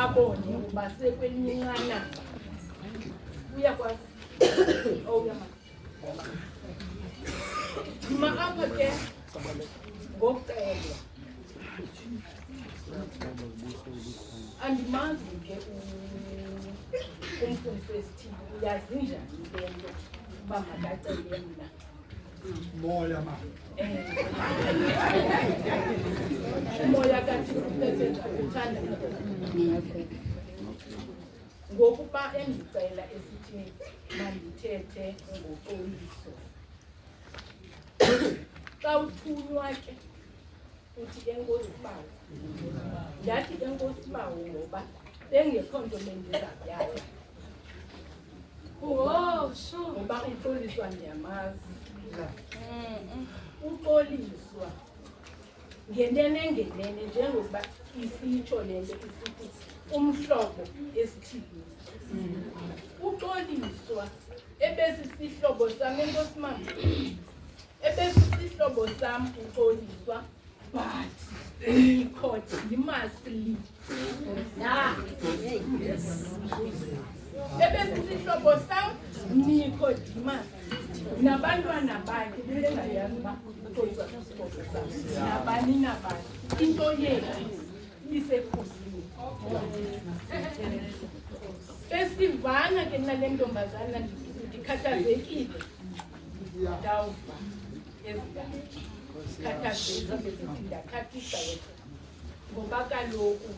abone basekwelinqana uyakwazi oyama ma apha ke ngokucelwa andimazi ke umfundisi wesithili uyazi njani le nto uba makacele mna moya ma moya kathi uthanda ngokuba endicela esithi mandithethe ngoxoliso xa uthunywa ke uthi enkosi bawo ndathi enkosi bawo ngoba bengekho nto bendizayazi ngoba uxoliswa ndiyamazi uxoliswa ngenene njengokuba isitsho le nto isithi umhlobo esithile uxoliswa ebesisihlobo sam enkosi mama ebesisihlobo sam uxoliswa but Nicodemusly ebesisihlobo sam Nicodemus nabantwana bakhe bebengayazi uba uxoliswa sisihlobo sam nabani into yethu isekhosini besivana ke nale ntombazana ndikhathazekile ndawuva ezikhathazekile ndakhathisa yethu ngoba kaloku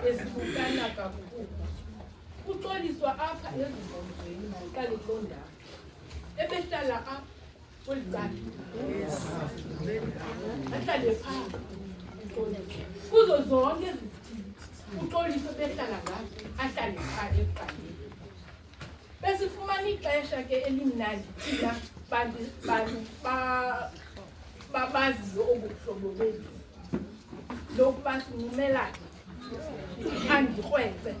esibukana kakhulu uxoliswa apha ezinkonzweni mayiqale kuloo ndawo ebehlala apha kweli cala ahlale phaa kuzo zonke ezithile uxoliso behlala ngazo ahlale phaa ekuqaleni besifumana ixesha ke elimnandi thina bantu babaziyo obuhlobo bethu lokuba sincumelane andikrwece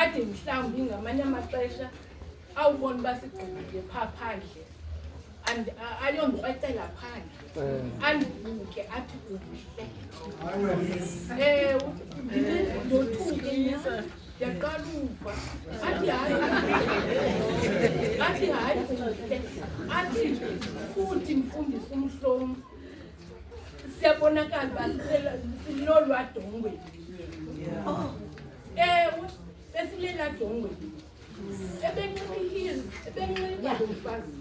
ade mhlawumbi ngamanye amaxesha awubona uba sigqibile phaa phandle ayondikrwecela phandle andibuke athi ubuhle ndothuke ndiyaqala uva athi hayi uhle athi futhi mfundisi umhlomi siyabonakala uba silolwa dongwe ewe besilela dongwe ebenxibihile ebenxiba lo mfazi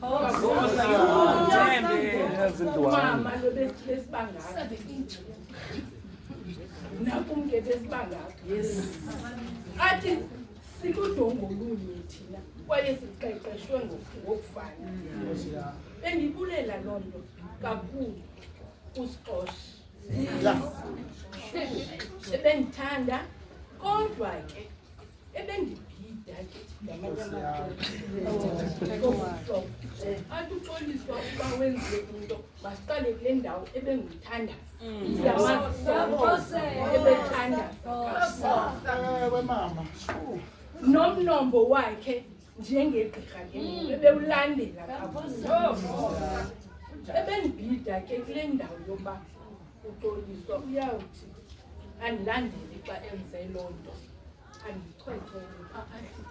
mama lo besibangaka nakumke besibangaka athi sikudongo lunye thina kwaye siqeqeshwe ngokufana bendibulela loo nto kakhulu uSixhosa ebendithanda kodwa ke ebendibhida athi uxoliswa uba wenziwe into masiqale kule ndawo ebenguyithanda ebethanda nomnombo wakhe njengegqirha ke ebewulandela kakhulu ebendibhida ke kule ndawo yoba uxoliswa uyawuthi andilandele xa enze loo nto andichwechele phakathi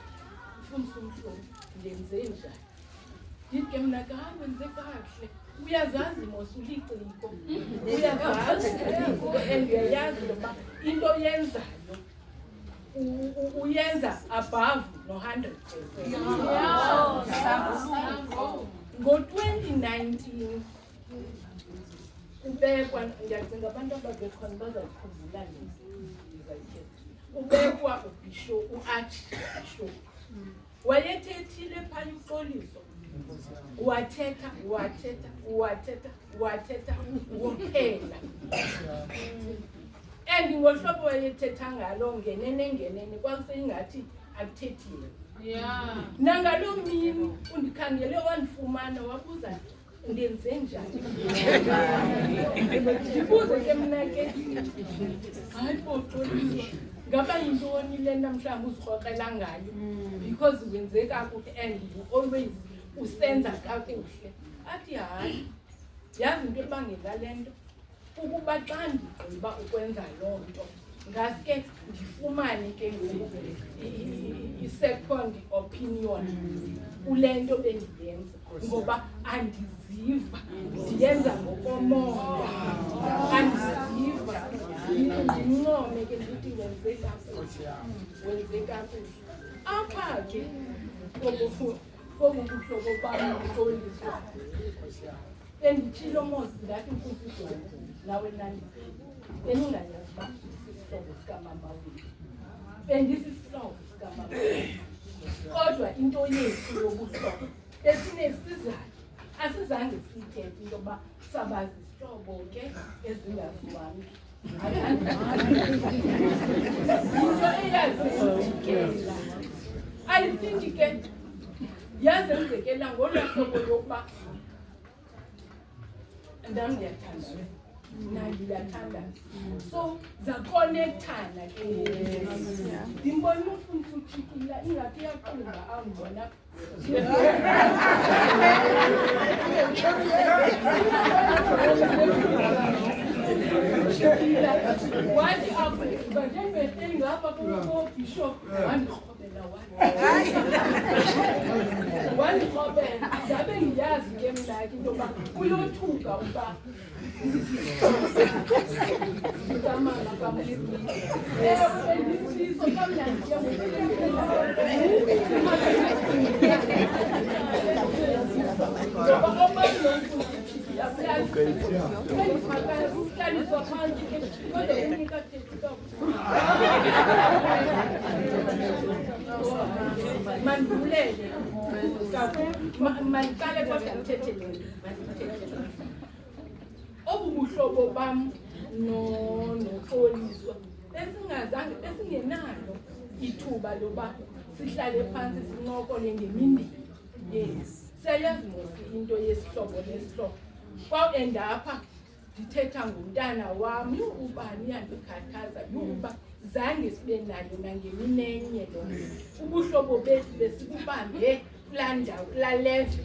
ufundisa umhlobo ndenze njani ndithi ke mna wenze kakuhle uyazazi mosuliciko uyazazi and uyayazi yoba into yenzayo uyenza above no-100%. Ngo-2019 kubekwa, ndiyacinga abantu ababekhona bazayikhumbula kubekwa u-Archbishop wayethethile phaya uxoliso wathetha wophela and ngohlobo wayethetha ngalo ngenene kwakuseyingathi akuthethile nangaloo mini undikhangele wandifumana wabuza ndenze njani ndibuze ke mna ke hayi boxoliswa ngaba yintoni le namhlanje uzikrokrela ngayo because wenze kakuhle and you always usenza kakuhle athi hayi yazi into ebangela le nto ukuba xa ndigqiba ukwenza loo nto ngaske ndifumane ke i-second opinion kule nto bendiyenza ngoba andiziva ndiyenza ngokomoya andiziva ndincome ke ndithi wenze kakuhle apha ke kobubuhlobo bam uxoliswa benditshilo mos ndathi mfundisi nawe nani beningayazi uba sisihlobo sikamama wethu bendisisihlobo sikamama wethu kodwa into yethu yobuhlobo esinesizathu asizange siyithethe into yoba sabazi isihlobo ke ezingaziwami into eyazenzekela I think ke yazenzekela ngolaa hlobo yokuba ndam ndiyathanda naye ndiyathanda so zakonekthana ke ndimbona umfundisi utshikila ingathi iyaqumba awumbona wathi akuba njengehleli ngapha kubishop wandirhobela wandirhobela ndabe ndiyazi ke mna ke into yoba uyothuka uba kamama kamlisiso kamnandi mandibulele mandiqale kodwa ndithethelele obu buhlobo bam noxoliswa besingenalo ithuba loba sihlale phantsi sincokole ngemindeni yes siyayazi mosi into yesihlobo nesihlobo kwawendapha ndithetha ngomntana wami ubani yandikhathaza yuba zange sibe nayo nangeminenye lo ubuhlobo bethu besikubambe kulaa ndawo kulaa level